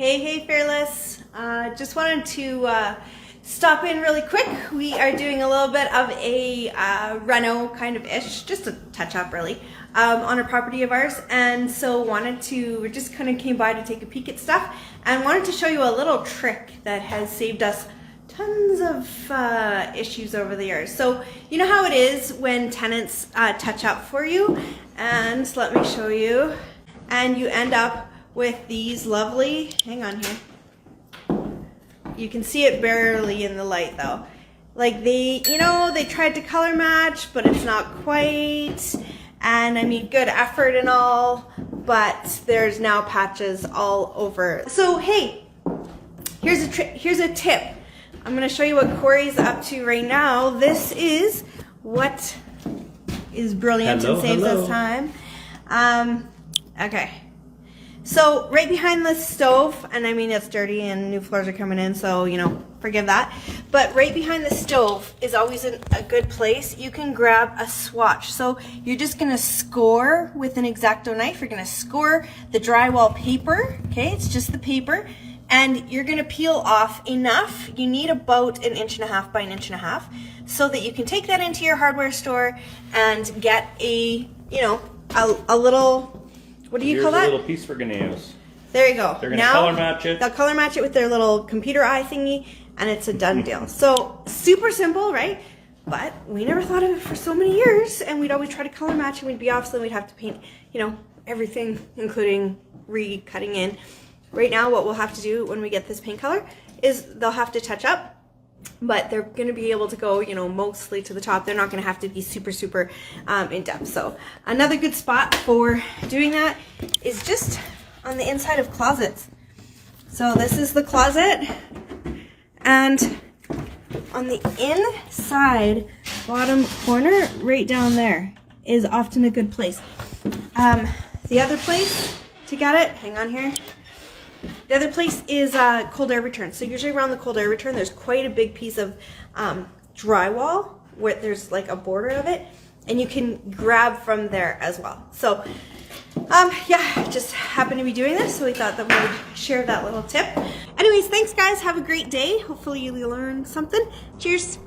Hey, Fearless. Just wanted to stop in really quick. We are doing a little bit of a reno kind of ish, just a touch up really, on a property of ours. And so we just kind of came by to take a peek at stuff and wanted to show you a little trick that has saved us tons of issues over the years. So you know how it is when tenants touch up for you, and let me show you, and you end up with these lovely, hang on here, you can see it barely in the light though, like they tried to color match, but it's not quite, and I mean good effort and all, but there's now patches all over. So hey, here's a tip. I'm going to show you what Corey's up to right now. This is what is brilliant and saves us time. Okay. So right behind the stove, and I mean it's dirty and new floors are coming in, so forgive that. But right behind the stove is always a good place. You can grab a swatch. So you're just going to score with an X-Acto knife. You're going to score the drywall paper. Okay, it's just the paper. And you're gonna peel off enough. You need about 1.5 inches by 1.5 inches, so that you can take that into your hardware store and get a little, what do you call that? A little piece for gonna. There you go. They're gonna color match it. They'll color match it with their little computer eye thingy, and it's a done deal. So super simple, right? But we never thought of it for so many years, and we'd always try to color match, and we'd be off, so we'd have to paint, everything, including re-cutting in. Right now, what we'll have to do when we get this paint color is they'll have to touch up, but they're going to be able to go, mostly to the top. They're not going to have to be super in depth. So another good spot for doing that is just on the inside of closets. So this is the closet, and on the inside bottom corner, right down there, is often a good place. The other place to get it, hang on here. The other place is cold air return. So usually around the cold air return, there's quite a big piece of drywall where there's like a border of it, and you can grab from there as well. So yeah, just happened to be doing this, so we thought that we would share that little tip. Anyways, thanks guys. Have a great day. Hopefully you learned something. Cheers.